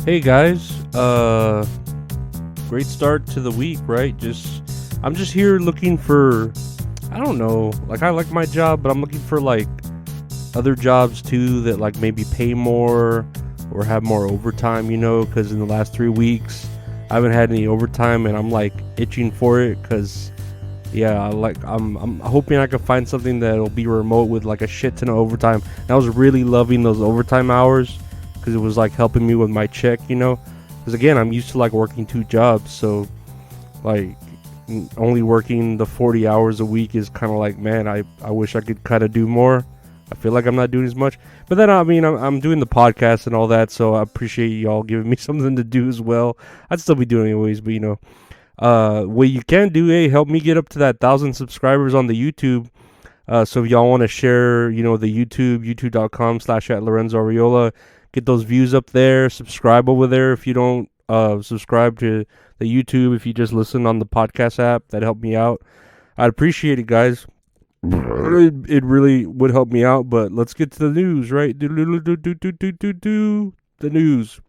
Hey guys, great start to the week, right? I'm just here looking for, I don't know, like I like my job, but I'm looking for like other jobs too that like maybe pay more or have more overtime, because in the last 3 weeks I haven't had any overtime and I'm like itching for it because yeah, I'm hoping I can find something that'll be remote with like a shit ton of overtime. And I was really loving those overtime hours because it was like helping me with my check, because again, I'm used to like working 2 jobs, so like only working the 40 hours a week is kind of like, man, I wish I could kind of do more. I feel like I'm not doing as much, but then I mean I'm doing the podcast and all that, so I appreciate y'all giving me something to do as well. I'd still be doing it anyways, but what you can do, help me get up to that 1,000 subscribers on the YouTube. So if y'all want to share, the youtube.com/@LorenzoAriola, get those views up there, subscribe over there. If you don't subscribe to the YouTube, if you just listen on the podcast app, that helped me out. I'd appreciate it, guys. It really would help me out, but let's get to the news, right? The news.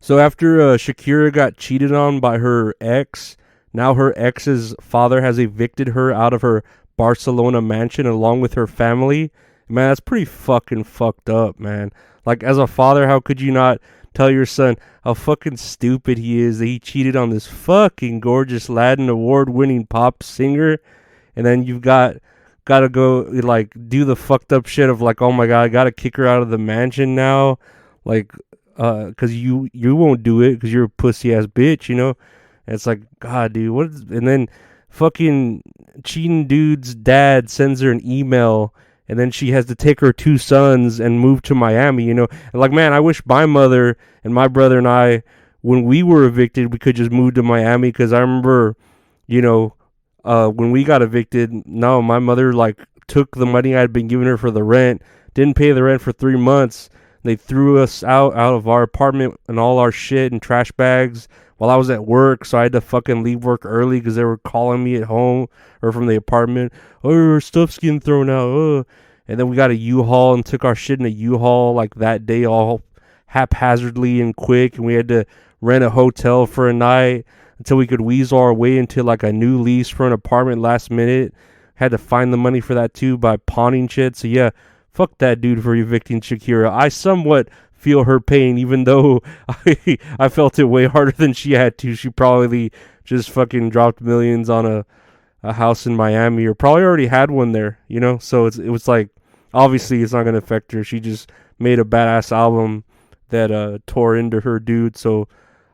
So after Shakira got cheated on by her ex, now her ex's father has evicted her out of her Barcelona mansion along with her family. Man, that's pretty fucking fucked up, man. Like, as a father, how could you not tell your son how fucking stupid he is that he cheated on this fucking gorgeous Latin award-winning pop singer, and then you've gotta go like do the fucked up shit of like, oh my god, I gotta kick her out of the mansion now, like, cause you won't do it because you're a pussy ass bitch, And it's like, God, dude, and then fucking cheating dude's dad sends her an email, and then she has to take her 2 sons and move to Miami, And like, man, I wish my mother and my brother and I, when we were evicted, we could just move to Miami, because I remember, when we got evicted, no, my mother like took the money I had been giving her for the rent, didn't pay the rent for 3 months. They threw us out of our apartment and all our shit in trash bags while I was at work, so I had to fucking leave work early because they were calling me at home or from the apartment. Oh, your stuff's getting thrown out. And then we got a U-Haul and took our shit in a U-Haul like that day, all haphazardly and quick, and we had to rent a hotel for a night until we could weasel our way into like a new lease for an apartment last minute. Had to find the money for that too by pawning shit. So yeah, fuck that dude for evicting Shakira. I somewhat feel her pain, even though I felt it way harder than she had to. She probably just fucking dropped millions on a house in Miami, or probably already had one there, So it was like, obviously it's not going to affect her. She just made a badass album that tore into her dude. So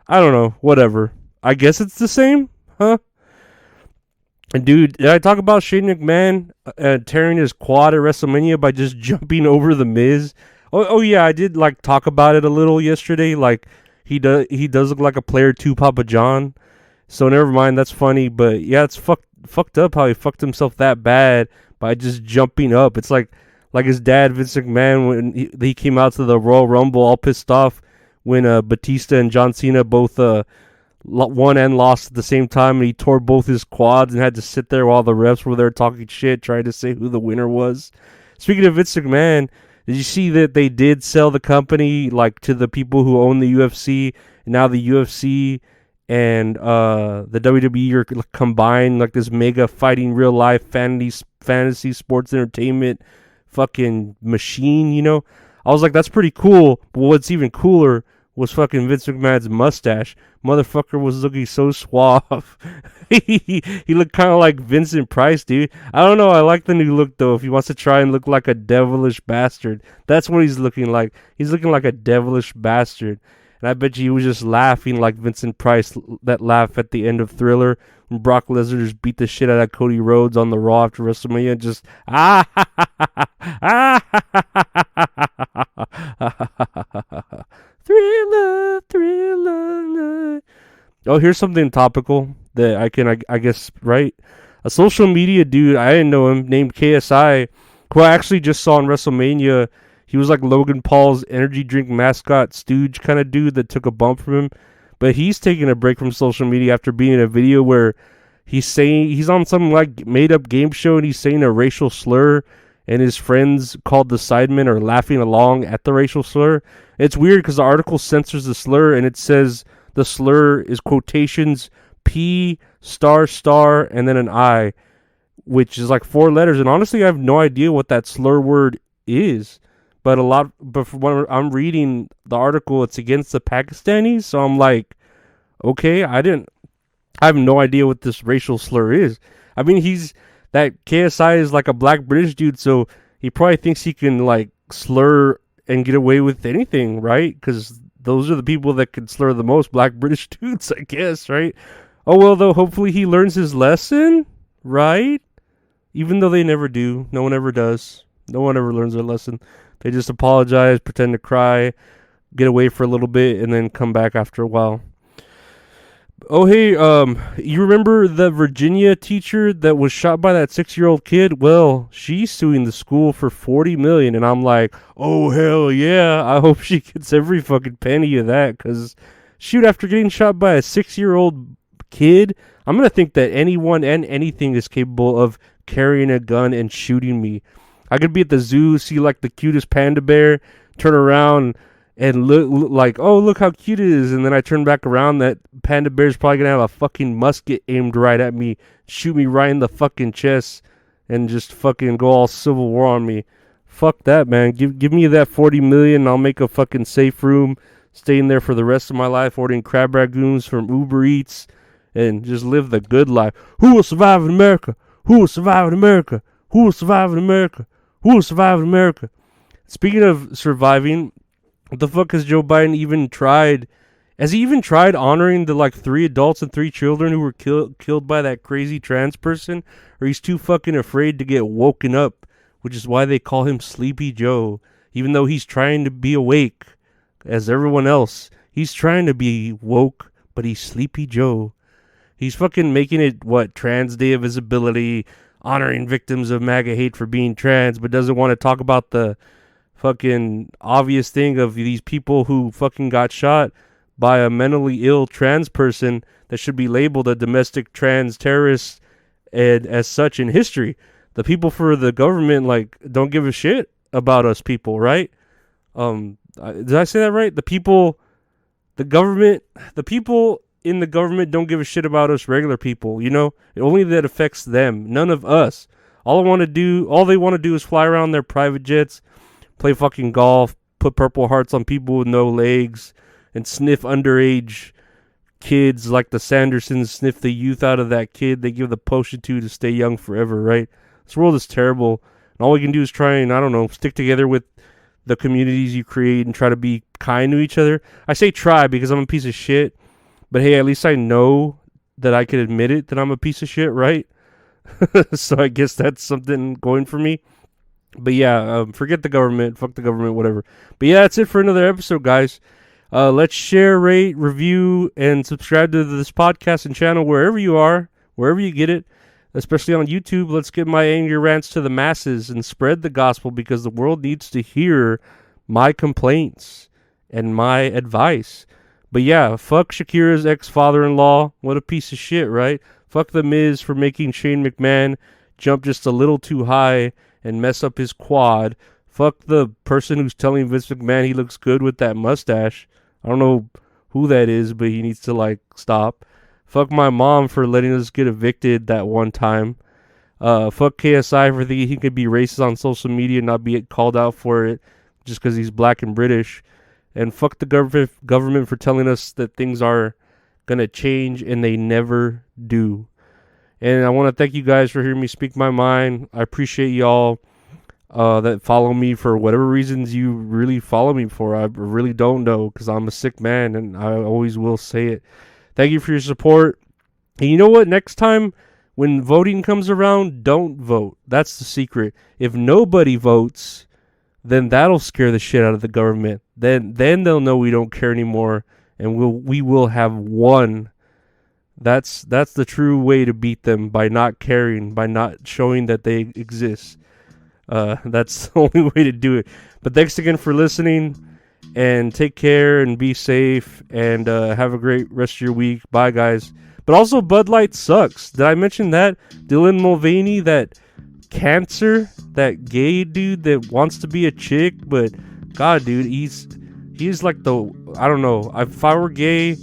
I don't know, whatever. I guess it's the same, huh? And dude, did I talk about Shane McMahon tearing his quad at WrestleMania by just jumping over the Miz? Oh yeah, I did like talk about it a little yesterday. Like he does look like a player 2 Papa John. So never mind, that's funny. But yeah, it's fucked up how he fucked himself that bad by just jumping up. It's like his dad Vince McMahon when he came out to the Royal Rumble all pissed off when Batista and John Cena both won and lost at the same time, and he tore both his quads and had to sit there while the refs were there talking shit, trying to say who the winner was. Speaking of Vince McMahon, did you see that they did sell the company like to the people who own the UFC, and now the UFC and the WWE are combined like this mega fighting real life fantasy sports entertainment fucking machine, I was like, that's pretty cool, but what's even cooler was fucking Vince McMahon's mustache. Motherfucker was looking so suave. He looked kind of like Vincent Price, dude. I don't know. I like the new look, though. If he wants to try and look like a devilish bastard, that's what he's looking like. He's looking like a devilish bastard. And I bet you he was just laughing like Vincent Price, that laugh at the end of Thriller when Brock Lesnar just beat the shit out of Cody Rhodes on the Raw after WrestleMania. And just, Thriller. Oh, here's something topical that I can, I guess, right? A social media dude, I didn't know him, named KSI, who I actually just saw in WrestleMania. He was like Logan Paul's energy drink mascot stooge kind of dude that took a bump from him. But he's taking a break from social media after being in a video where he's on some like made up game show and he's saying a racial slur and his friends called the Sidemen are laughing along at the racial slur. It's weird because the article censors the slur, and it says the slur is quotations P star star and then an I, which is like 4 letters. And honestly, I have no idea what that slur word is. But when I'm reading the article, it's against the Pakistanis. So I'm like, okay, I have no idea what this racial slur is. I mean, that KSI is like a black British dude, so he probably thinks he can like slur and get away with anything, right? Because those are the people that can slur the most, black British dudes, I guess, right? Oh well, though, hopefully he learns his lesson, right? Even though they never do, no one ever does. No one ever learns their lesson. They just apologize, pretend to cry, get away for a little bit, and then come back after a while. Oh, hey, you remember the Virginia teacher that was shot by that 6-year-old kid? Well, she's suing the school for $40 million, and I'm like, oh, hell yeah, I hope she gets every fucking penny of that, because, shoot, after getting shot by a 6-year-old kid, I'm going to think that anyone and anything is capable of carrying a gun and shooting me. I could be at the zoo, see, like, the cutest panda bear, turn around and look like, oh, look how cute it is. And then I turn back around, that panda bear's probably going to have a fucking musket aimed right at me, shoot me right in the fucking chest, and just fucking go all Civil War on me. Fuck that, man. Give me that $40 million, and I'll make a fucking safe room, stay in there for the rest of my life, ordering crab ragoons from Uber Eats, and just live the good life. Who will survive in America? Who will survive in America? Who will survive in America? Who will survive in America? Speaking of surviving, what the fuck has Joe Biden even tried? Has he even tried honoring the like 3 adults and 3 children who were killed by that crazy trans person? Or he's too fucking afraid to get woken up, which is why they call him Sleepy Joe. Even though he's trying to be awake as everyone else. He's trying to be woke, but he's Sleepy Joe. He's fucking making it, Trans Day of Visibility, honoring victims of MAGA hate for being trans, but doesn't want to talk about the fucking obvious thing of these people who fucking got shot by a mentally ill trans person that should be labeled a domestic trans terrorist, and as such in history. The people for the government, like, don't give a shit about us people, right? Did I say that right? The people in the government don't give a shit about us regular people, you know? Only that affects them, none of us. All they want to do is fly around their private jets, play fucking golf, put purple hearts on people with no legs, and sniff underage kids like the Sandersons sniff the youth out of that kid they give the potion to stay young forever, right? This world is terrible, and all we can do is try and, I don't know, stick together with the communities you create and try to be kind to each other. I say try because I'm a piece of shit, but hey, at least I know that I can admit it, that I'm a piece of shit, right? So I guess that's something going for me. But yeah, forget the government, fuck the government, whatever. But yeah, that's it for another episode, guys. Let's share, rate, review, and subscribe to this podcast and channel wherever you are, wherever you get it, especially on YouTube. Let's get my angry rants to the masses and spread the gospel, because the world needs to hear my complaints and my advice. But yeah, fuck Shakira's ex-father-in-law. What a piece of shit, right? Fuck the Miz for making Shane McMahon jump just a little too high and mess up his quad. Fuck the person who's telling Vince McMahon he looks good with that mustache. I don't know who that is, but he needs to, like, stop. Fuck my mom for letting us get evicted that one time. Fuck KSI for thinking he could be racist on social media and not be called out for it just because he's black and British. And fuck the government for telling us that things are going to change, and they never do. And I want to thank you guys for hearing me speak my mind. I appreciate y'all that follow me for whatever reasons you really follow me for. I really don't know, because I'm a sick man, and I always will say it. Thank you for your support. And you know what? Next time when voting comes around, don't vote. That's the secret. If nobody votes, then that'll scare the shit out of the government. Then they'll know we don't care anymore, and we will have won. That's the true way to beat them, by not caring, by not showing that they exist. That's the only way to do it. But thanks again for listening, and take care and be safe, and have a great rest of your week. Bye, guys. But also, Bud Light sucks. Did I mention that? Dylan Mulvaney, that cancer, that gay dude that wants to be a chick, but God, dude, he's like the, I don't know. If I were gay,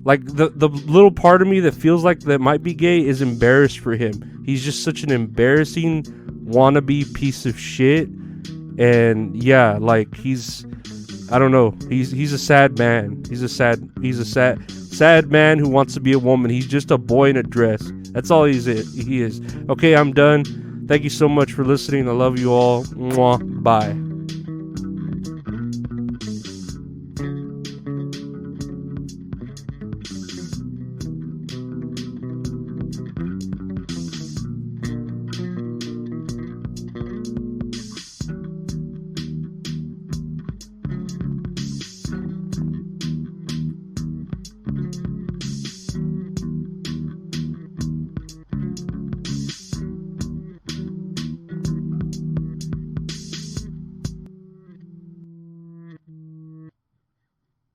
like the little part of me that feels like that might be gay is embarrassed for him. He's just such an embarrassing wannabe piece of shit. And yeah, like I don't know. He's a sad man. He's a sad man who wants to be a woman. He's just a boy in a dress. That's all he is. Okay, I'm done. Thank you so much for listening. I love you all. Mwah. Bye.